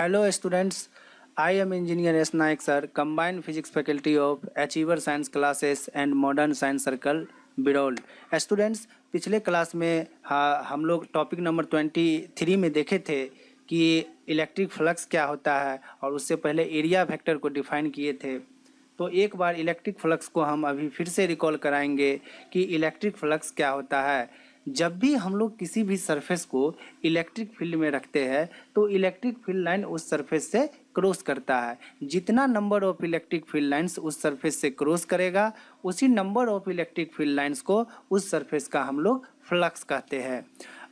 Hello students, I am Engineer S. Naik sir, Combined Physics Faculty of Achiever Science Classes and Modern Science Circle, Biraul. Students, पिछले class में हम लोग topic number 23 में देखे थे कि इलेक्ट्रिक फ्लक्स क्या होता है और उससे पहले एरिया वेक्टर को डिफाइन किए थे। तो एक बार इलेक्ट्रिक फ्लक्स को हम अभी फिर से रिकॉल कराएंगे कि इलेक्ट्रिक फ्लक्स क्या होता है। जब भी हम लोग किसी भी सरफेस को इलेक्ट्रिक फील्ड में रखते हैं तो इलेक्ट्रिक फील्ड लाइन उस सरफेस से क्रॉस करता है। जितना number of electric field lines उस सरफेस से क्रॉस करेगा उसी number of electric field lines को उस सरफेस का हम लोग फ्लक्स कहते हैं।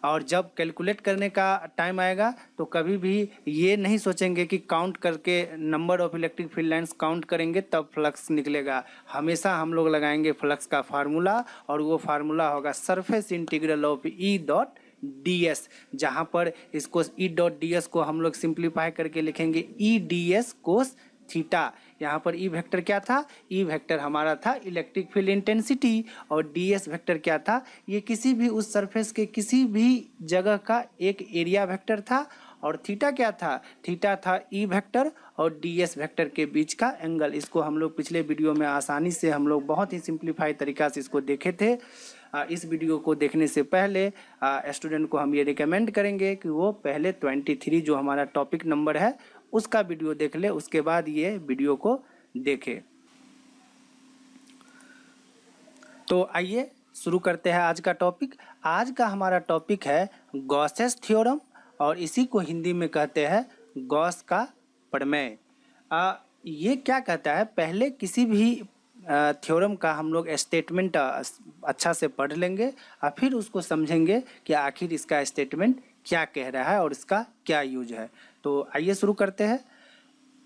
और जब कैलकुलेट करने का टाइम आएगा तो कभी भी ये नहीं सोचेंगे कि काउंट करके number of electric field lines count करेंगे तब फ्लक्स निकलेगा। हमेशा हम लोग लगाएंगे फ्लक्स का फार्मूला और वो फार्मूला होगा surface integral of E dot D S, जहाँ पर इसको ई डॉट डी एस को हम लोग सिंप्लीफाई करके लिखेंगे E D S cos theta. यहाँ पर ई वेक्टर क्या था? ई वेक्टर हमारा था इलेक्ट्रिक फील्ड इंटेंसिटी और डी एस वेक्टर क्या था? ये किसी भी उस सरफेस के किसी भी जगह का एक एरिया वेक्टर था। और थीटा क्या था? थीटा था ई वेक्टर और डी एस वेक्टर के बीच का एंगल। इसको हम लोग पिछले वीडियो में आसानी से हम लोग बहुत ही सिंप्लीफाई तरीका से इसको देखे थे। इस वीडियो को देखने से पहले स्टूडेंट को हम ये रिकमेंड करेंगे कि वो पहले 23 जो हमारा टॉपिक नंबर है उसका वीडियो देख ले, उसके बाद ये वीडियो को देखे। तो आइए शुरू करते हैं आज का टॉपिक। आज का हमारा टॉपिक है गॉसेस थ्योरम और इसी को हिंदी में कहते हैं गॉस का प्रमेय। ये क्या कहता है? पहले किसी भी थ्योरम का हम लोग स्टेटमेंट अच्छा से पढ़ लेंगे और फिर उसको समझेंगे कि आखिर इसका स्टेटमेंट क्या कह रहा है और इसका क्या यूज है। तो आइए शुरू करते हैं।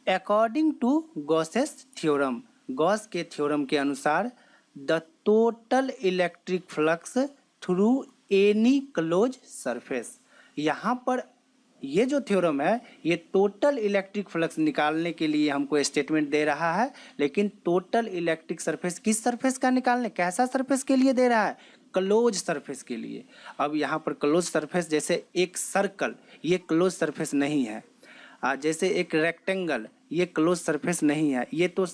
According to Gauss's theorem, Gauss के थ्योरम के अनुसार the total electric flux through any close surface. यहाँ पर ये जो थ्योरम है ये टोटल इलेक्ट्रिक फ्लक्स निकालने के लिए हमको स्टेटमेंट दे रहा है, लेकिन टोटल इलेक्ट्रिक सरफेस किस सरफेस का निकालने, कैसा सरफेस के लिए दे रहा है? क्लोज सरफेस के लिए। अब यहाँ पर क्लोज सरफेस जैसे एक सर्कल, ये क्लोज सरफेस नहीं है। जैसे एक रेक्टेंगल, ये क्लोज सरफेस नहीं है, ये तो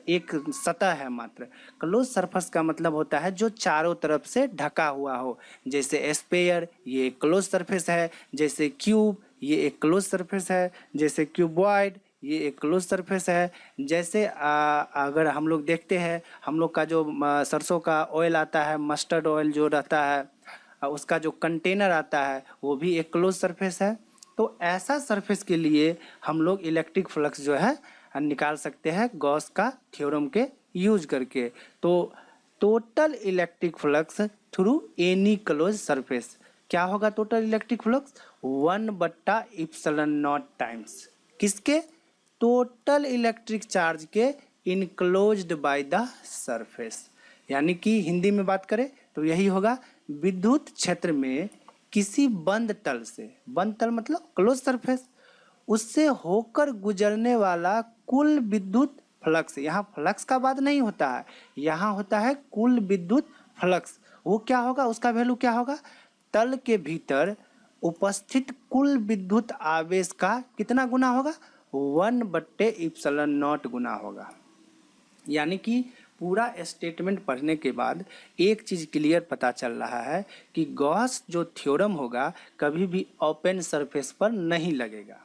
एक सतह है मात्र। क्लोज सरफेस का मतलब होता है जो चारों तरफ से ढका हुआ हो। जैसे स्फीयर, ये एक क्लोज सरफेस है। जैसे क्यूब, ये एक क्लोज सरफेस है। जैसे क्यूबॉइड, ये एक क्लोज सरफेस है। जैसे अगर हम लोग देखते हैं, हम लोग का जो सरसों का ऑयल आता है, मस्टर्ड ऑयल जो रहता है, उसका जो कंटेनर आता है वो भी एक क्लोज सरफेस है। तो ऐसा सरफेस के लिए हम लोग इलेक्ट्रिक फ्लक्स जो है निकाल सकते हैं गॉस का थ्योरम के यूज करके। तो total electric flux through any close surface क्या होगा? टोटल इलेक्ट्रिक फ्लक्स 1/ε0 टाइम्स किसके? टोटल इलेक्ट्रिक चार्ज के इनक्लोज्ड बाय द सरफेस। यानी कि हिंदी में बात करें तो यही होगा, विद्युत क्षेत्र में किसी बंद तल से, बंद तल मतलब क्लोज सरफेस, उससे होकर गुजरने वाला कुल विद्युत फ्लक्स। यहाँ फ्लक्स का बात नहीं होता है, यहाँ होता है कुल विद्युत फ्लक्स। वो क्या होगा? उसका वैल्यू क्या होगा? तल के भीतर उपस्थित कुल विद्युत आवेश का कितना गुना होगा? 1/ε0 गुना होगा। यानी कि पूरा स्टेटमेंट पढ़ने के बाद एक चीज़ क्लियर पता चल रहा है कि गॉस जो थ्योरम होगा कभी भी ओपन सरफेस पर नहीं लगेगा,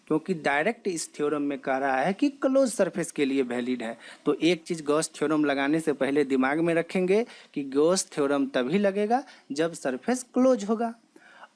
क्योंकि डायरेक्ट इस थ्योरम में कह रहा है कि क्लोज सरफेस के लिए वैलिड है। तो एक चीज़ गॉस थ्योरम लगाने से पहले दिमाग में रखेंगे कि गॉस थ्योरम तभी लगेगा जब सरफेस क्लोज होगा।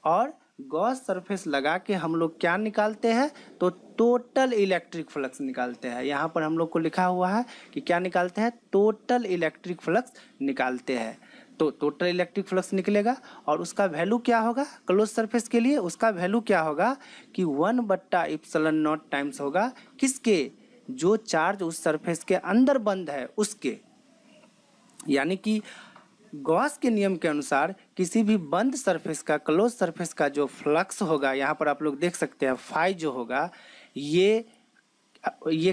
और गॉस सरफेस लगा के हम लोग क्या निकालते हैं? तो टोटल इलेक्ट्रिक फ्लक्स निकालते हैं। यहाँ पर हम लोग को लिखा हुआ है कि क्या निकालते हैं? टोटल इलेक्ट्रिक फ्लक्स निकालते हैं। तो टोटल इलेक्ट्रिक फ्लक्स निकलेगा और उसका वैल्यू क्या होगा क्लोज सरफेस के लिए? उसका वैल्यू क्या होगा कि 1/ε0 टाइम्स होगा किसके? जो चार्ज उस सरफेस के अंदर बंद है उसके। यानी कि गॉस के नियम के अनुसार किसी भी बंद सरफेस का, क्लोज सरफेस का जो फ्लक्स होगा, यहाँ पर आप लोग देख सकते हैं फाई जो होगा, ये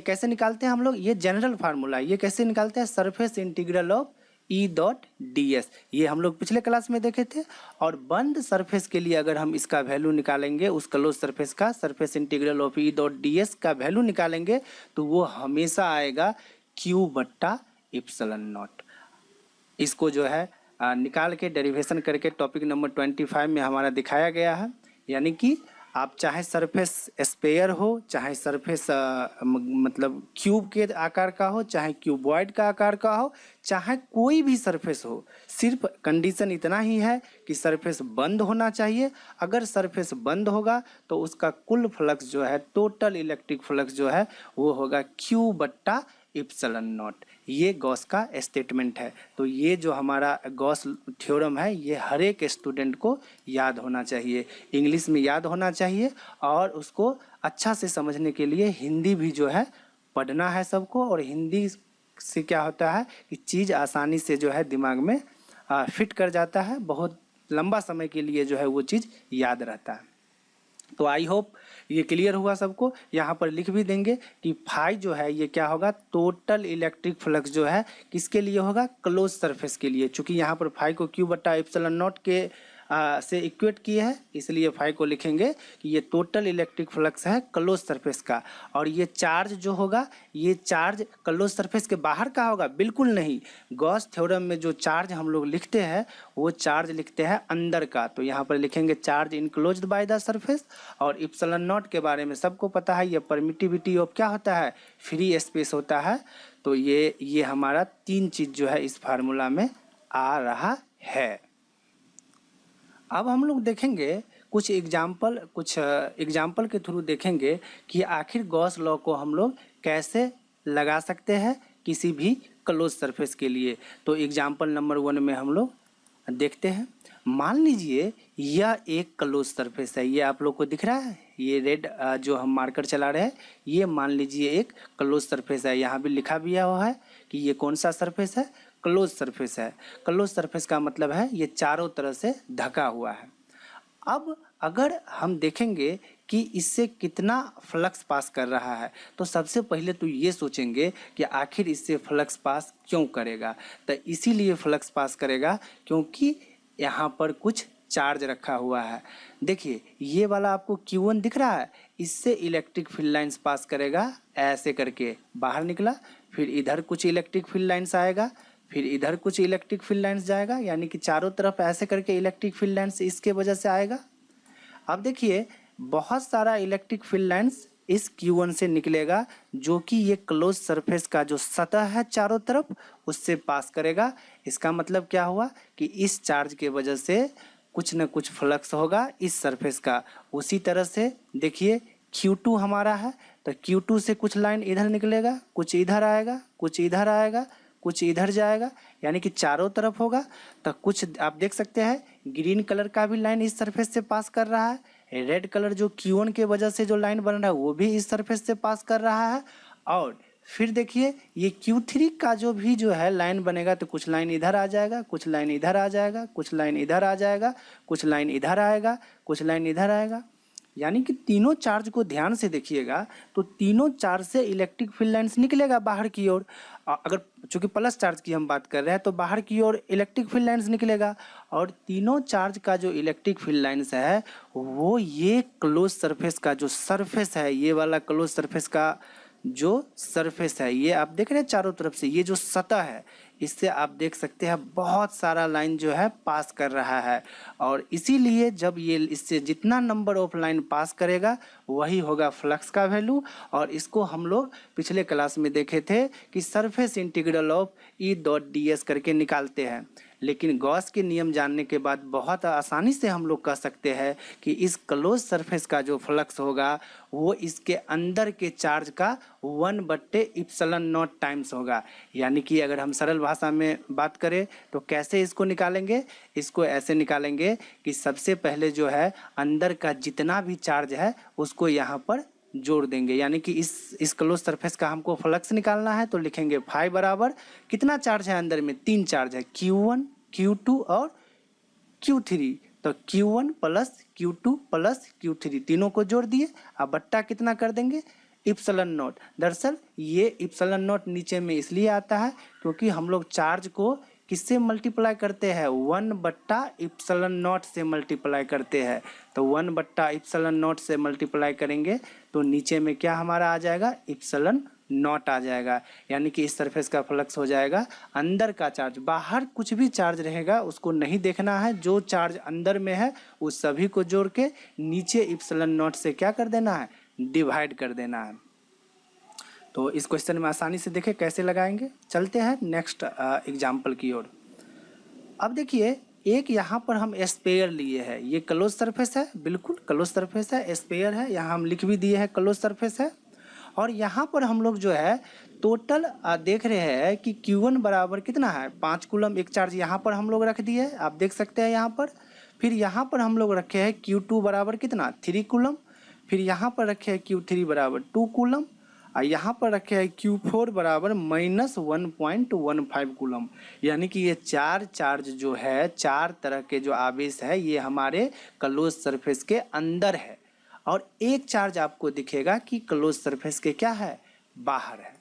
कैसे निकालते हैं हम लोग? ये जनरल फार्मूला। ये कैसे निकालते हैं? Surface integral of E dot D S, ये हम लोग पिछले क्लास में देखे थे। और बंद सरफेस के लिए अगर हम इसका वैल्यू निकालेंगे, उस क्लोज सरफेस का surface integral of E dot D S का वैल्यू निकालेंगे तो वो हमेशा आएगा क्यू बट्टा इप्सिलॉन नॉट। इसको जो है निकाल के डेरिवेशन करके टॉपिक नंबर 25 में हमारा दिखाया गया है। यानी कि आप चाहे सरफेस स्पेयर हो, चाहे सरफेस मतलब क्यूब के आकार का हो, चाहे क्यूबॉइड का आकार का हो, चाहे कोई भी सरफेस हो, सिर्फ कंडीशन इतना ही है कि सरफेस बंद होना चाहिए। अगर सरफेस बंद होगा तो उसका कुल फ्लक्स जो है, टोटल इलेक्ट्रिक फ्लक्स जो है वो होगा क्यू बट्टा इप्सिलॉन नॉट। ये गॉस का स्टेटमेंट है। तो ये जो हमारा गॉस थ्योरम है ये हर एक स्टूडेंट को याद होना चाहिए, इंग्लिश में याद होना चाहिए, और उसको अच्छा से समझने के लिए हिंदी भी जो है पढ़ना है सबको। और हिंदी से क्या होता है कि चीज़ आसानी से जो है दिमाग में फिट कर जाता है, बहुत लंबा समय के लिए जो है वो चीज़ याद रहता है। तो आई होप ये क्लियर हुआ सबको। यहाँ पर लिख भी देंगे कि फाई जो है ये क्या होगा, टोटल इलेक्ट्रिक फ्लक्स जो है किसके लिए होगा, क्लोज सरफेस के लिए। चूंकि यहाँ पर फाई को क्यू बट्टा इप्सिलॉन नॉट के से इक्वेट किए हैं, इसलिए फाई को लिखेंगे कि ये टोटल इलेक्ट्रिक फ्लक्स है क्लोज सरफेस का। और ये चार्ज जो होगा, ये चार्ज क्लोज सरफेस के बाहर का होगा, बिल्कुल नहीं। गॉस थ्योरम में जो चार्ज हम लोग लिखते हैं वो चार्ज लिखते हैं अंदर का। तो यहाँ पर लिखेंगे charge enclosed by the surface. और इप्सिलॉन नॉट के बारे में सबको पता है, ये परमिटिविटी ऑफ क्या होता है, फ्री स्पेस होता है। तो ये हमारा तीन चीज़ जो है इस फार्मूला में आ रहा है। अब हम लोग देखेंगे कुछ एग्जाम्पल के थ्रू देखेंगे कि आखिर गॉस लॉ को हम लोग कैसे लगा सकते हैं किसी भी क्लोज सरफेस के लिए। तो एग्जाम्पल नंबर 1 में हम लोग देखते हैं। मान लीजिए यह एक क्लोज सरफेस है, ये आप लोग को दिख रहा है, ये रेड जो हम मार्कर चला रहे हैं, ये मान लीजिए एक क्लोज सरफेस है। यहाँ भी लिखा भी हुआ है कि ये कौन सा सरफेस है, क्लोज सरफेस है। क्लोज सरफेस का मतलब है ये चारों तरह से ढका हुआ है। अब अगर हम देखेंगे कि इससे कितना फ्लक्स पास कर रहा है, तो सबसे पहले तो ये सोचेंगे कि आखिर इससे फ्लक्स पास क्यों करेगा। तो इसीलिए फ्लक्स पास करेगा क्योंकि यहाँ पर कुछ चार्ज रखा हुआ है। देखिए ये वाला आपको Q1 दिख रहा है, इससे इलेक्ट्रिक फील्ड लाइंस पास करेगा, ऐसे करके बाहर निकला, फिर इधर कुछ इलेक्ट्रिक फील्ड लाइंस आएगा, फिर इधर कुछ इलेक्ट्रिक फील्ड लाइंस जाएगा, यानी कि चारों तरफ ऐसे करके इलेक्ट्रिक फील्ड लाइंस इसके वजह से आएगा। अब देखिए बहुत सारा इलेक्ट्रिक फील्ड लाइंस इस Q1 से निकलेगा, जो कि ये क्लोज सरफेस का जो सतह है चारों तरफ उससे पास करेगा। इसका मतलब क्या हुआ कि इस चार्ज के वजह से कुछ न कुछ फ्लक्स होगा इस सरफेस का। उसी तरह से देखिए Q2 हमारा है, तो Q2 से कुछ लाइन इधर निकलेगा, कुछ इधर आएगा, कुछ इधर आएगा, कुछ इधर जाएगा, यानी कि चारों तरफ होगा। तो कुछ आप देख सकते हैं ग्रीन कलर का भी लाइन इस सरफेस से पास कर रहा है, रेड कलर जो Q1 के वजह से जो लाइन बन रहा है वो भी इस सरफेस से पास कर रहा है। और फिर देखिए ये Q3 का जो है लाइन बनेगा, तो कुछ लाइन इधर आ जाएगा, कुछ लाइन इधर आ जाएगा, कुछ लाइन इधर आ जाएगा, कुछ लाइन इधर आएगा, कुछ लाइन इधर आएगा। यानी कि तीनों चार्ज को ध्यान से देखिएगा तो तीनों चार्ज से इलेक्ट्रिक फील्ड लाइंस निकलेगा बाहर की ओर। अगर चूंकि प्लस चार्ज की हम बात कर रहे हैं तो बाहर की ओर इलेक्ट्रिक फील्ड लाइंस निकलेगा। और तीनों चार्ज का जो इलेक्ट्रिक फील्ड लाइंस है वो ये क्लोज सरफेस का जो सरफेस है, ये वाला क्लोज सरफेस का जो सरफेस है, ये आप देख रहे हैं चारों तरफ से ये जो सतह है, इससे आप देख सकते हैं बहुत सारा लाइन जो है पास कर रहा है। और इसीलिए जब ये इससे जितना नंबर ऑफ लाइन पास करेगा वही होगा फ्लक्स का वैल्यू। और इसको हम लोग पिछले क्लास में देखे थे कि surface integral of E dot D S करके निकालते हैं। लेकिन गॉस के नियम जानने के बाद बहुत आसानी से हम लोग कह सकते हैं कि इस क्लोज सरफेस का जो फ्लक्स होगा वो इसके अंदर के चार्ज का 1/ε0 टाइम्स होगा। यानी कि अगर हम सरल भाषा में बात करें तो कैसे इसको निकालेंगे, इसको ऐसे निकालेंगे कि सबसे पहले जो है अंदर का जितना भी चार्ज है उसको यहाँ पर जोड़ देंगे। यानी कि इस क्लोज सरफेस का हमको फ्लक्स निकालना है, तो लिखेंगे फाई बराबर कितना चार्ज है अंदर में, 3 चार्ज है, Q1 Q2 और Q3। तो Q1 plus Q2 plus Q3 तीनों को जोड़ दिए, अब बट्टा कितना कर देंगे, इप्सिलॉन नॉट। दरअसल ये इप्सिलॉन नॉट नीचे में इसलिए आता है क्योंकि हम लोग चार्ज को किससे मल्टीप्लाई करते हैं, 1/ε0 से मल्टीप्लाई करते हैं। तो 1/ε0 से मल्टीप्लाई करेंगे तो नीचे में क्या हमारा आ जाएगा, ε0 आ जाएगा। यानी कि इस सरफेस का फ्लक्स हो जाएगा अंदर का चार्ज, बाहर कुछ भी चार्ज रहेगा उसको नहीं देखना है, जो चार्ज अंदर में है उस सभी को जोड़ के नीचे ε0 से क्या कर देना है, डिवाइड कर देना है। तो इस क्वेश्चन में आसानी से देखें कैसे लगाएंगे। चलते हैं नेक्स्ट एग्जाम्पल की ओर। अब देखिए एक यहाँ पर हम स्पेयर लिए हैं, ये क्लोज सरफेस है, बिल्कुल क्लोज सरफेस है, स्पेयर है, यहाँ हम लिख भी दिए हैं क्लोज सरफेस है। और यहाँ पर हम लोग जो है टोटल देख रहे हैं कि Q1 बराबर कितना है, 5 कूलम। एक चार्ज यहाँ पर हम लोग रख दिए, आप देख सकते हैं यहाँ पर। फिर यहाँ पर हम लोग रखे हैं Q2 बराबर कितना, 3 कूलम। फिर यहाँ पर रखे हैं Q3 बराबर 2 कूलम, और यहाँ पर रखे हैं Q4 बराबर -1.15 कूलम। यानी कि ये 4 चार्ज जो है, 4 तरह के जो आवेश है ये हमारे क्लोज सरफेस के अंदर है, और एक चार्ज आपको दिखेगा कि क्लोज सरफेस के क्या है, बाहर है।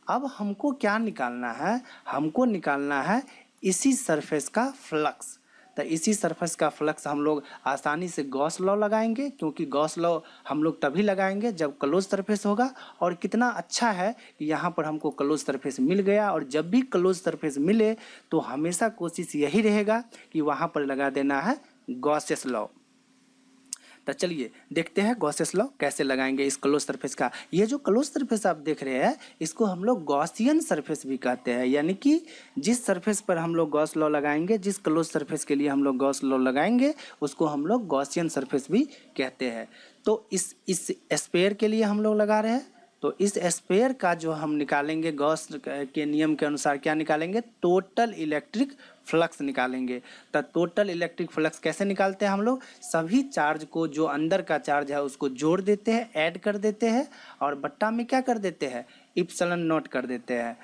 अब हमको क्या निकालना है, हमको निकालना है इसी सरफेस का फ्लक्स। तो इसी सरफेस का फ्लक्स हम लोग आसानी से गॉस लॉ लगाएंगे, क्योंकि गॉस लॉ हम लोग तभी लगाएंगे जब क्लोज सरफेस होगा। और कितना अच्छा है कि यहाँ पर हमको क्लोज सरफेस मिल गया, और जब भी क्लोज सरफेस मिले तो हमेशा कोशिश यही रहेगा कि वहाँ पर लगा देना है गॉसेस लॉ। तो चलिए देखते हैं गॉसेस लॉ कैसे लगाएंगे इस क्लोज सरफेस का। ये जो क्लोज सरफेस आप देख रहे हैं इसको हम लोग गॉसियन सरफेस भी कहते हैं, यानी कि जिस सरफेस पर हम लोग गॉस लॉ लगाएंगे, जिस क्लोज सरफेस के लिए हम लोग गॉस लॉ लगाएंगे उसको हम लोग गॉसियन सरफेस भी कहते हैं। तो इस स्पेयर के लिए हम लोग लगा रहे हैं, तो इस स्पेयर का जो हम निकालेंगे गॉस के नियम के अनुसार क्या निकालेंगे, टोटल इलेक्ट्रिक फ्लक्स निकालेंगे। तो टोटल इलेक्ट्रिक फ्लक्स कैसे निकालते हैं हम लोग, सभी चार्ज को जो अंदर का चार्ज है उसको जोड़ देते हैं, ऐड कर देते हैं, और बट्टा में क्या कर देते हैं, ε0 कर देते हैं।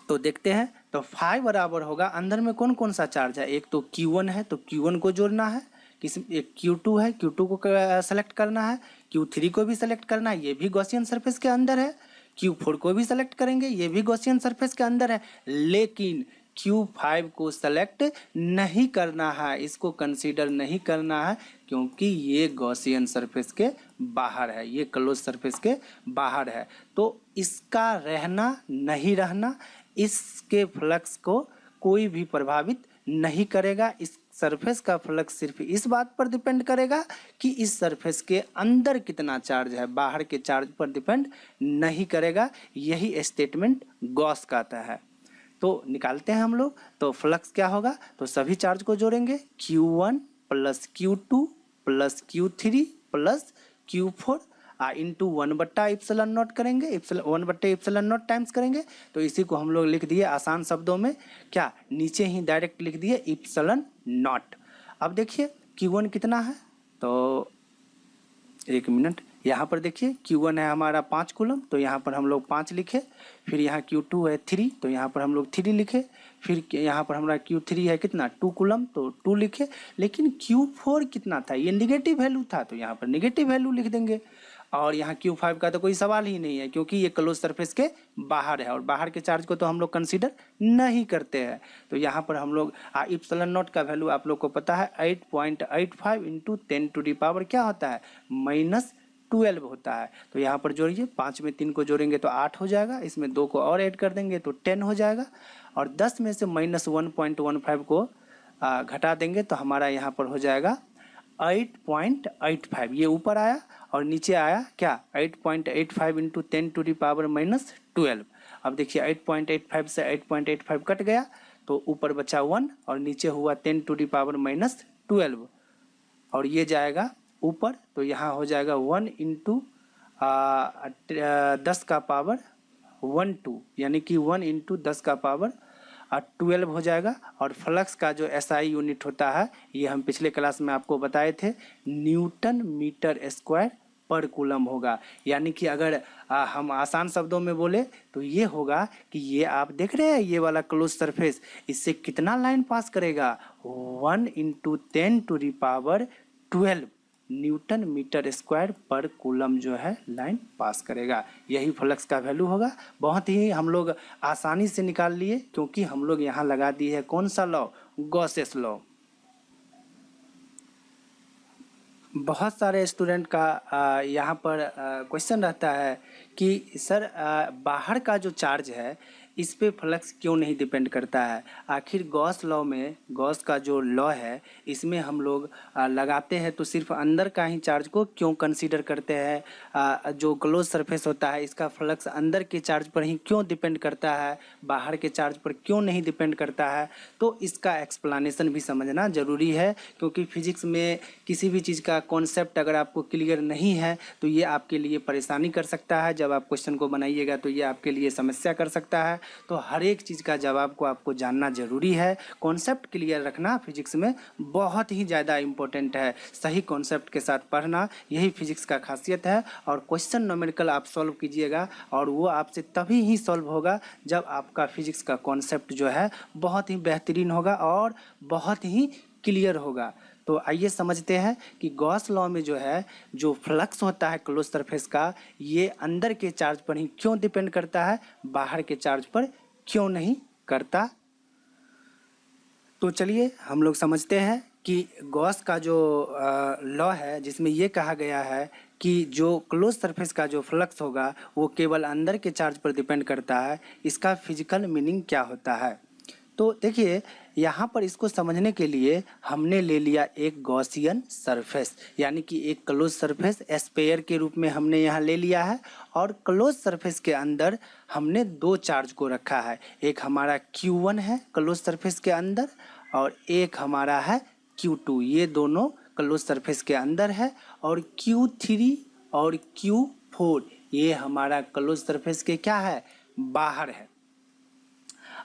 तो देखते हैं, तो 5 बराबर होगा, अंदर में कौन कौन सा चार्ज है, एक तो Q1 है तो Q1 को जोड़ना है, एक Q2 है, Q2 को सेलेक्ट करना है, Q3 को भी सेलेक्ट करना है, ये भी गॉसियन सरफेस के अंदर है, Q4 को भी सेलेक्ट करेंगे, ये भी गॉसियन सरफेस के अंदर है। लेकिन Q5 को सेलेक्ट नहीं करना है, इसको कंसीडर नहीं करना है, क्योंकि ये गॉसियन सरफेस के बाहर है, ये क्लोज सरफेस के बाहर है। तो इसका रहना नहीं रहना इसके फ्लक्स को कोई भी प्रभावित नहीं करेगा। इस सरफेस का फ्लक्स सिर्फ इस बात पर डिपेंड करेगा कि इस सरफेस के अंदर कितना चार्ज है, बाहर के चार्ज पर डिपेंड नहीं करेगा। यही स्टेटमेंट गॉस कहता है। तो निकालते हैं हम लोग, तो फ्लक्स क्या होगा, तो सभी चार्ज को जोड़ेंगे, Q1 + Q2 + Q3 + Q4 into 1/ε0 करेंगे, 1/ε0 टाइम्स करेंगे। तो इसी को हम लोग लिख दिए आसान शब्दों में, क्या नीचे ही डायरेक्ट लिख दिए ε0। अब देखिए Q1 कितना है, तो एक मिनट, यहाँ पर देखिए Q1 है हमारा 5 कूलम, तो यहाँ पर हम लोग 5 लिखे। फिर यहाँ Q2 है 3, तो यहाँ पर हम लोग 3 लिखे। फिर यहाँ पर हमारा Q3 है कितना 2 कूलम, तो 2 लिखे। लेकिन Q4 कितना था, ये निगेटिव वैल्यू था, तो यहाँ पर निगेटिव वैल्यू लिख देंगे। और यहाँ Q5 का तो कोई सवाल ही नहीं है, क्योंकि ये क्लोज सरफेस के बाहर है, और बाहर के चार्ज को तो हम लोग कंसीडर नहीं करते हैं। तो यहाँ पर हम लोग ε0 का वैल्यू आप लोग को पता है 8.85 इंटू 10⁻, क्या होता है, -12 होता है। तो यहाँ पर जोड़िए, 5 में 3 को जोड़ेंगे तो 8 हो जाएगा, इसमें 2 को और ऐड कर देंगे तो 10 हो जाएगा, और 10 में से -1.15 को घटा देंगे तो हमारा यहाँ पर हो जाएगा 8.85। ये ऊपर आया और नीचे आया क्या, 8.85 इंटू 10⁻⁻12। अब देखिए 8.85 से 8.85 कट गया, तो ऊपर बचा 1 और नीचे हुआ 10⁻⁻12, और ये जाएगा ऊपर, तो यहाँ हो जाएगा 1 इंटू 10 का पावर 12, यानी कि 1 इंटू 10 का पावर 12 हो जाएगा। और फ्लक्स का जो SI यूनिट होता है, ये हम पिछले क्लास में आपको बताए थे, न्यूटन मीटर स्क्वायर पर कूलम होगा। यानी कि अगर हम आसान शब्दों में बोले तो ये होगा कि ये आप देख रहे हैं ये वाला क्लोज सरफेस, इससे कितना लाइन पास करेगा, 1 इंटू 10⁻12 न्यूटन मीटर स्क्वायर पर कूलम जो है लाइन पास करेगा। यही फ्लक्स का वैल्यू होगा। बहुत ही हम लोग आसानी से निकाल लिए, क्योंकि हम लोग यहाँ लगा दिए है कौन सा लॉ, गॉसेस लॉ। बहुत सारे स्टूडेंट का यहाँ पर क्वेश्चन रहता है कि सर बाहर का जो चार्ज है इस पे फ्लक्स क्यों नहीं डिपेंड करता है। आखिर गॉस लॉ में, गॉस का जो लॉ है इसमें हम लोग लगाते हैं तो सिर्फ अंदर का ही चार्ज को क्यों कंसीडर करते हैं। जो क्लोज सरफेस होता है इसका फ्लक्स अंदर के चार्ज पर ही क्यों डिपेंड करता है, बाहर के चार्ज पर क्यों नहीं डिपेंड करता है। तो इसका एक्सप्लेनेशन भी समझना ज़रूरी है, क्योंकि फिजिक्स में किसी भी चीज़ का कॉन्सेप्ट अगर आपको क्लियर नहीं है तो ये आपके लिए परेशानी कर सकता है। जब आप क्वेश्चन को बनाइएगा तो ये आपके लिए समस्या कर सकता है। तो हर एक चीज़ का जवाब को आपको जानना ज़रूरी है। कॉन्सेप्ट क्लियर रखना फिजिक्स में बहुत ही ज़्यादा इम्पोर्टेंट है। सही कॉन्सेप्ट के साथ पढ़ना यही फिजिक्स का खासियत है। और क्वेश्चन न्यूमेरिकल आप सॉल्व कीजिएगा और वो आपसे तभी ही सॉल्व होगा जब आपका फिजिक्स का कॉन्सेप्ट जो है बहुत ही बेहतरीन होगा और बहुत ही क्लियर होगा। तो आइए समझते हैं कि गॉस लॉ में जो है जो फ्लक्स होता है क्लोज सरफेस का, ये अंदर के चार्ज पर ही क्यों डिपेंड करता है, बाहर के चार्ज पर क्यों नहीं करता। तो चलिए हम लोग समझते हैं कि गॉस का जो लॉ है जिसमें ये कहा गया है कि जो क्लोज सरफेस का जो फ्लक्स होगा वो केवल अंदर के चार्ज पर डिपेंड करता है, इसका फिजिकल मीनिंग क्या होता है। तो देखिए यहाँ पर इसको समझने के लिए हमने ले लिया एक गॉसियन सरफेस, यानी कि एक क्लोज सरफेस स्फीयर के रूप में हमने यहाँ ले लिया है। और क्लोज सरफेस के अंदर हमने दो चार्ज को रखा है, एक हमारा Q1 है क्लोज सरफेस के अंदर और एक हमारा है Q2। ये दोनों क्लोज सरफेस के अंदर है। और Q3 और Q4 ये हमारा क्लोज सरफेस के क्या है, बाहर है।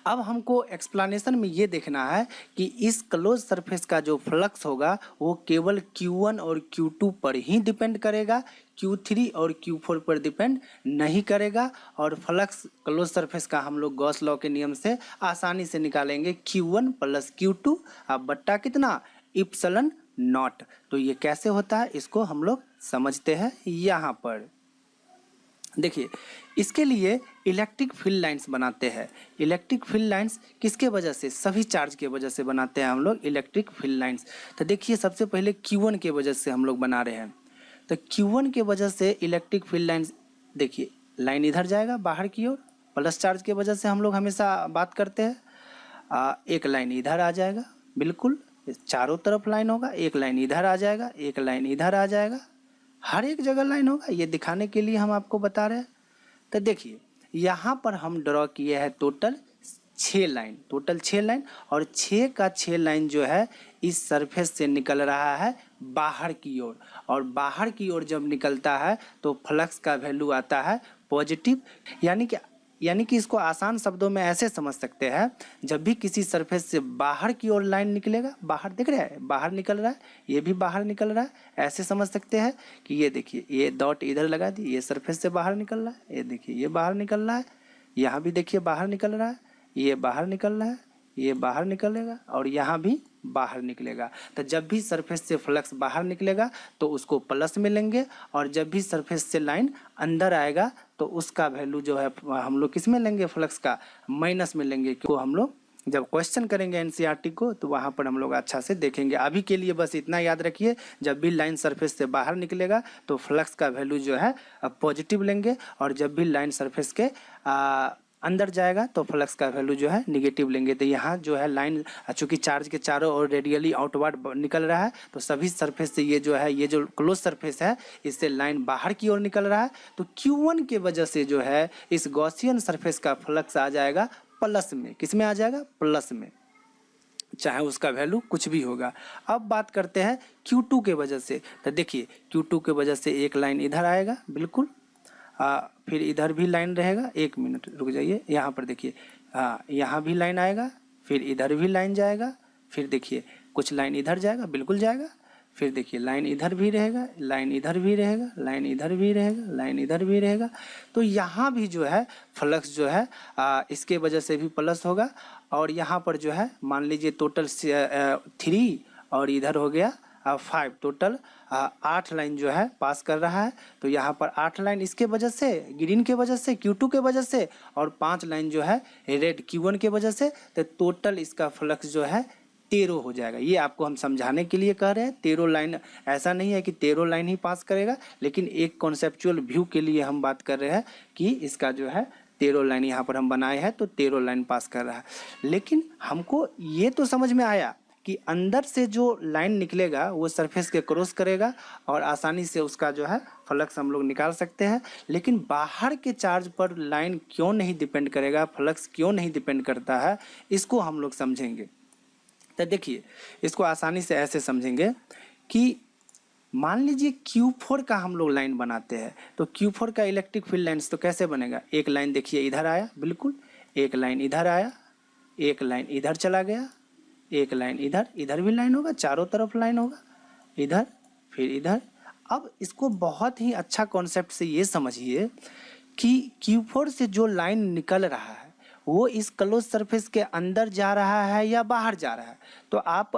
अब हमको एक्सप्लेनेशन में ये देखना है कि इस क्लोज सरफेस का जो फ्लक्स होगा वो केवल Q1 और Q2 पर ही डिपेंड करेगा, Q3 और Q4 पर डिपेंड नहीं करेगा। और फ्लक्स क्लोज सरफेस का हम लोग गॉस लॉ के नियम से आसानी से निकालेंगे, Q1 प्लस Q2 अब बट्टा कितना, इप्सिलॉन नॉट। तो ये कैसे होता है इसको हम लोग समझते हैं। यहाँ पर देखिए इसके लिए इलेक्ट्रिक फील्ड लाइंस बनाते हैं। इलेक्ट्रिक फील्ड लाइंस किसके वजह से, सभी चार्ज के वजह से बनाते हैं हम लोग इलेक्ट्रिक फील्ड लाइंस। तो देखिए सबसे पहले Q1 के वजह से हम लोग बना रहे हैं। तो Q1 के वजह से इलेक्ट्रिक फील्ड लाइंस, देखिए लाइन इधर जाएगा बाहर की ओर, प्लस चार्ज के वजह से हम लोग हमेशा बात करते हैं। एक लाइन इधर आ जाएगा, बिल्कुल चारों तरफ लाइन होगा, एक लाइन इधर आ जाएगा, एक लाइन इधर आ जाएगा, हर एक जगह लाइन होगा। ये दिखाने के लिए हम आपको बता रहे हैं। तो देखिए यहाँ पर हम ड्रॉ किए हैं टोटल 6 लाइन, टोटल 6 लाइन। और 6 का 6 लाइन जो है इस सरफेस से निकल रहा है बाहर की ओर। और बाहर की ओर जब निकलता है तो फ्लक्स का वैल्यू आता है पॉजिटिव। यानी कि इसको आसान शब्दों में ऐसे समझ सकते हैं, जब भी किसी सरफेस से बाहर की ओर लाइन निकलेगा, बाहर दिख रहा है, बाहर निकल रहा है, ये भी बाहर निकल रहा है, ऐसे समझ सकते हैं कि ये देखिए ये डॉट इधर लगा दी, ये सरफेस से बाहर निकल रहा है, ये देखिए ये बाहर निकल रहा है, यहाँ भी देखिए बाहर निकल रहा है, ये बाहर निकल रहा है, ये बाहर निकलेगा और यहाँ भी बाहर निकलेगा। तो जब भी सरफेस से फ्लक्स बाहर निकलेगा तो उसको प्लस में लेंगे, और जब भी सरफेस से लाइन अंदर आएगा तो उसका वैल्यू जो है हम लोग किस में लेंगे, फ्लक्स का माइनस में लेंगे। क्यों, हम लोग जब क्वेश्चन करेंगे एनसीईआरटी को तो वहाँ पर हम लोग अच्छा से देखेंगे। अभी के लिए बस इतना याद रखिए, जब भी लाइन सरफेस से बाहर निकलेगा तो फ्लक्स का वैल्यू जो है पॉजिटिव लेंगे, और जब भी लाइन सरफेस के अंदर जाएगा तो फ्लक्स का वैल्यू जो है निगेटिव लेंगे। तो यहाँ जो है लाइन चूँकि चार्ज के चारों ओर रेडियली आउटवर्ड निकल रहा है, तो सभी सरफेस से ये जो है, ये जो क्लोज सरफेस है इससे लाइन बाहर की ओर निकल रहा है। तो Q1 के वजह से जो है इस गॉसियन सरफेस का फ्लक्स आ जाएगा प्लस में। किस में आ जाएगा, प्लस में, चाहे उसका वैल्यू कुछ भी होगा। अब बात करते हैं Q2 के वजह से। तो देखिए Q2 के वजह से एक लाइन इधर आएगा, बिल्कुल फिर इधर भी लाइन रहेगा, एक मिनट रुक जाइए, यहाँ पर देखिए यहाँ भी लाइन आएगा, फिर इधर भी लाइन जाएगा, फिर देखिए कुछ लाइन इधर जाएगा, बिल्कुल जाएगा, फिर देखिए लाइन इधर भी रहेगा, लाइन इधर भी रहेगा, लाइन इधर भी रहेगा, लाइन इधर भी रहेगा। तो यहाँ भी जो है फ्लक्स जो है इसके वजह से भी प्लस होगा। और यहाँ पर जो है मान लीजिए टोटल 3 और इधर हो गया 5 टोटल 8 लाइन जो है पास कर रहा है। तो यहाँ पर 8 लाइन इसके वजह से, ग्रीन के वजह से, Q2 के वजह से, और 5 लाइन जो है रेड Q1 के वजह से। तो टोटल इसका फ्लक्स जो है 13 हो जाएगा। ये आपको हम समझाने के लिए कह रहे हैं। 13 लाइन, ऐसा नहीं है कि 13 लाइन ही पास करेगा, लेकिन एक कॉन्सेप्चुअल व्यू के लिए हम बात कर रहे हैं कि इसका जो है 13 लाइन यहाँ पर हम बनाए हैं, तो 13 लाइन पास कर रहा है। लेकिन हमको ये तो समझ में आया कि अंदर से जो लाइन निकलेगा वो सरफेस के क्रॉस करेगा और आसानी से उसका जो है फ्लक्स हम लोग निकाल सकते हैं। लेकिन बाहर के चार्ज पर लाइन क्यों नहीं डिपेंड करेगा, फ्लक्स क्यों नहीं डिपेंड करता है, इसको हम लोग समझेंगे। तो देखिए, इसको आसानी से ऐसे समझेंगे कि मान लीजिए Q4 का हम लोग लाइन बनाते हैं, तो Q4 का इलेक्ट्रिक फील्ड लाइन्स तो कैसे बनेगा। एक लाइन देखिए इधर आया, बिल्कुल एक लाइन इधर आया, एक लाइन इधर चला गया, एक लाइन इधर, इधर भी लाइन होगा, चारों तरफ लाइन होगा, इधर फिर इधर। अब इसको बहुत ही अच्छा कॉन्सेप्ट से ये समझिए कि Q4 से जो लाइन निकल रहा है वो इस क्लोज सरफेस के अंदर जा रहा है या बाहर जा रहा है। तो आप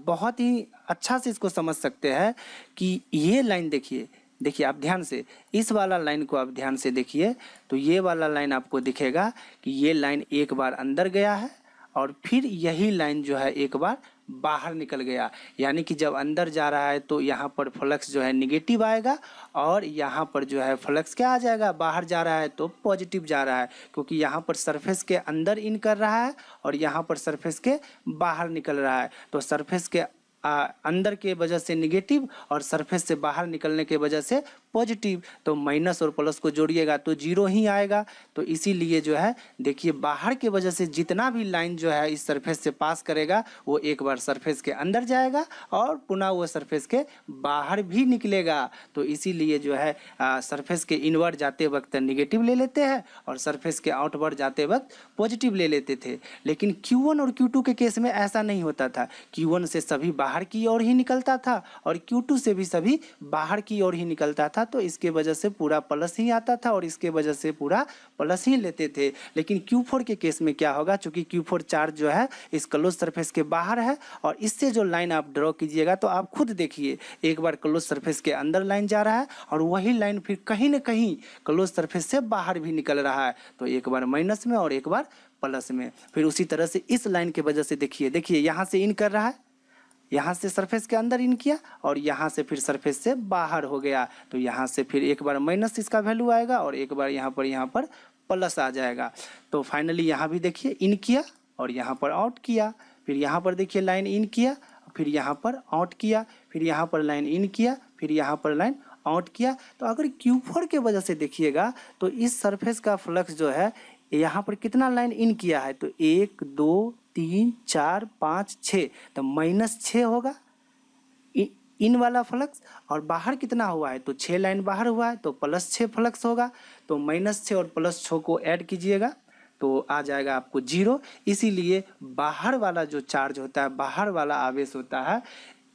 बहुत ही अच्छा से इसको समझ सकते हैं कि ये लाइन देखिए आप ध्यान से, इस वाला लाइन को आप ध्यान से देखिए, तो ये वाला लाइन आपको दिखेगा कि ये लाइन एक बार अंदर गया है और फिर यही लाइन जो है एक बार बाहर निकल गया। यानी कि जब अंदर जा रहा है तो यहाँ पर फ्लक्स जो है निगेटिव आएगा, और यहाँ पर जो है फ्लक्स क्या आ जाएगा, बाहर जा रहा है तो पॉजिटिव जा रहा है, क्योंकि यहाँ पर सरफेस के अंदर इन कर रहा है और यहाँ पर सरफेस के बाहर निकल रहा है। तो सरफेस के अंदर के वजह से निगेटिव और सरफेस से बाहर निकलने के वजह से पॉजिटिव, तो माइनस और प्लस को जोड़िएगा तो जीरो ही आएगा। तो इसीलिए जो है देखिए, बाहर के वजह से जितना भी लाइन जो है इस सरफेस से पास करेगा वो एक बार सरफेस के अंदर जाएगा और पुनः वो सरफेस के बाहर भी निकलेगा। तो इसीलिए जो है सरफेस के इनवर्ड जाते वक्त निगेटिव ले लेते हैं और सरफेस के आउटवर्ड जाते वक्त पॉजिटिव ले लेते थे। लेकिन Q1 और Q2 के केस में ऐसा नहीं होता था। Q1 से सभी बाहर की ओर ही निकलता था और Q2 से भी सभी बाहर की ओर ही निकलता था। तो इसके वजह से पूरा प्लस ही आता था और इसके वजह से पूरा प्लस ही लेते थे। लेकिन Q4 के केस में क्या होगा, चूंकि Q4 चार्ज जो है इस क्लोज सरफेस के बाहर है, और इससे जो लाइन आप ड्रॉ कीजिएगा तो आप खुद देखिए, एक बार क्लोज सरफेस के अंदर लाइन जा रहा है और वही लाइन फिर कहीं ना कहीं क्लोज सरफेस से बाहर भी निकल रहा है। तो एक बार माइनस में और एक बार प्लस में। फिर उसी तरह से इस लाइन के वजह से देखिए यहाँ से इन कर रहा है, यहाँ से सरफेस के अंदर इन किया और यहाँ से फिर सरफेस से बाहर हो गया। तो यहाँ से फिर एक बार माइनस इसका वैल्यू आएगा और एक बार यहाँ पर प्लस आ जाएगा। तो फाइनली यहाँ भी देखिए इन किया और यहाँ पर आउट किया, फिर यहाँ पर देखिए लाइन इन किया, फिर यहाँ पर आउट किया, फिर यहाँ पर लाइन इन किया, फिर यहाँ पर लाइन आउट किया। तो अगर Q4 के वजह से देखिएगा तो इस सरफेस का फ्लक्स जो है यहाँ पर कितना लाइन इन किया है, तो 1 2 3 4 5 6, तो -6 होगा इन वाला फ्लक्स। और बाहर कितना हुआ है, तो 6 लाइन बाहर हुआ है तो +6 फ्लक्स होगा। तो -6 और +6 को ऐड कीजिएगा तो आ जाएगा आपको 0। इसीलिए बाहर वाला जो चार्ज होता है, बाहर वाला आवेश होता है,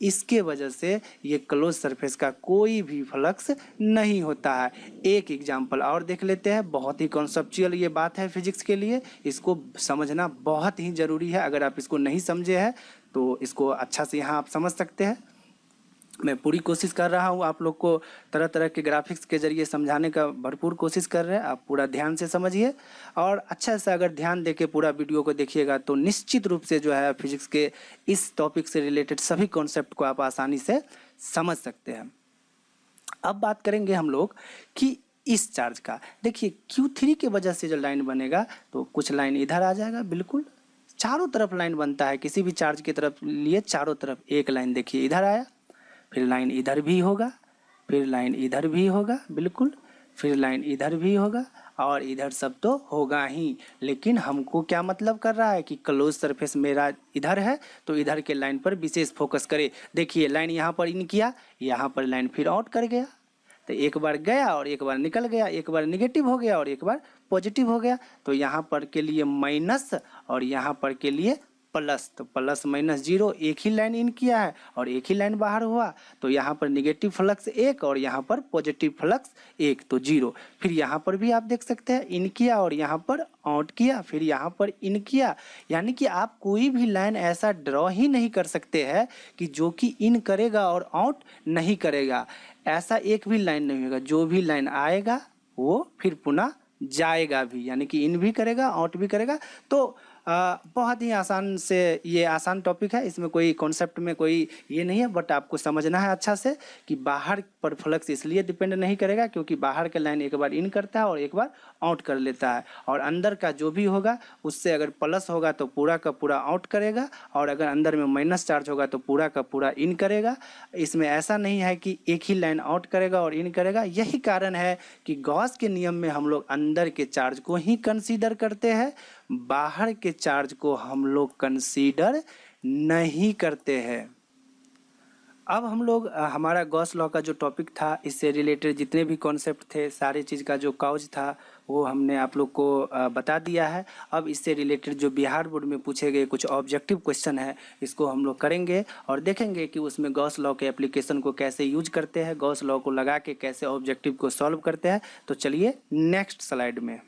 इसके वजह से ये क्लोज सरफेस का कोई भी फ्लक्स नहीं होता है। एक एग्जांपल और देख लेते हैं, बहुत ही कॉन्सेप्चुअल ये बात है फिजिक्स के लिए, इसको समझना बहुत ही ज़रूरी है। अगर आप इसको नहीं समझे हैं तो इसको अच्छा से यहाँ आप समझ सकते हैं। मैं पूरी कोशिश कर रहा हूँ आप लोग को तरह तरह के ग्राफिक्स के जरिए समझाने का भरपूर कोशिश कर रहे हैं। आप पूरा ध्यान से समझिए और अच्छा से अगर ध्यान देके पूरा वीडियो को देखिएगा तो निश्चित रूप से जो है फिजिक्स के इस टॉपिक से रिलेटेड सभी कॉन्सेप्ट को आप आसानी से समझ सकते हैं। अब बात करेंगे हम लोग कि इस चार्ज का। देखिए Q3 के वजह से जो लाइन बनेगा तो कुछ लाइन इधर आ जाएगा, बिल्कुल चारों तरफ लाइन बनता है किसी भी चार्ज की तरफ लिए, चारों तरफ एक लाइन देखिए इधर आया, फिर लाइन इधर भी होगा, फिर लाइन इधर भी होगा, बिल्कुल फिर लाइन इधर भी होगा और इधर सब तो होगा ही। लेकिन हमको क्या मतलब कर रहा है कि क्लोज सरफेस मेरा इधर है तो इधर के लाइन पर विशेष फोकस करे। देखिए लाइन यहाँ पर इन किया, यहाँ पर लाइन फिर आउट कर गया, तो एक बार गया और एक बार निकल गया, एक बार निगेटिव हो गया और एक बार पॉजिटिव हो गया। तो यहाँ पर के लिए माइनस और यहाँ पर के लिए प्लस, तो प्लस माइनस जीरो, एक ही लाइन इन किया है और एक ही लाइन बाहर हुआ, तो यहाँ पर निगेटिव फ्लक्स एक और यहाँ पर पॉजिटिव फ्लक्स एक, तो जीरो। फिर यहाँ पर भी आप देख सकते हैं इन किया और यहाँ पर आउट किया, फिर यहाँ पर इन किया, यानी कि आप कोई भी लाइन ऐसा ड्रॉ ही नहीं कर सकते हैं कि जो कि इन करेगा और आउट नहीं करेगा। ऐसा एक भी लाइन नहीं होगा, जो भी लाइन आएगा वो फिर पुनः जाएगा भी, यानी कि इन भी करेगा आउट भी करेगा। तो बहुत ही आसान से, ये आसान टॉपिक है, इसमें कोई कॉन्सेप्ट में कोई ये नहीं है, बट आपको समझना है अच्छा से कि बाहर पर फ्लक्स इसलिए डिपेंड नहीं करेगा क्योंकि बाहर का लाइन एक बार इन करता है और एक बार आउट कर लेता है, और अंदर का जो भी होगा उससे अगर प्लस होगा तो पूरा का पूरा आउट करेगा, और अगर अंदर में माइनस चार्ज होगा तो पूरा का पूरा इन करेगा। इसमें ऐसा नहीं है कि एक ही लाइन आउट करेगा और इन करेगा। यही कारण है कि गॉस के नियम में हम लोग अंदर के चार्ज को ही कंसीडर करते हैं, बाहर के चार्ज को हम लोग कंसीडर नहीं करते हैं। अब हम लोग हमारा गॉस लॉ का जो टॉपिक था, इससे रिलेटेड जितने भी कॉन्सेप्ट थे, सारे चीज़ का जो काउज था वो हमने आप लोग को बता दिया है। अब इससे रिलेटेड जो बिहार बोर्ड में पूछे गए कुछ ऑब्जेक्टिव क्वेश्चन है, इसको हम लोग करेंगे और देखेंगे कि उसमें गॉस लॉ के एप्लीकेशन को कैसे यूज करते हैं, गॉस लॉ को लगा के कैसे ऑब्जेक्टिव को सॉल्व करते हैं। तो चलिए नेक्स्ट स्लाइड में।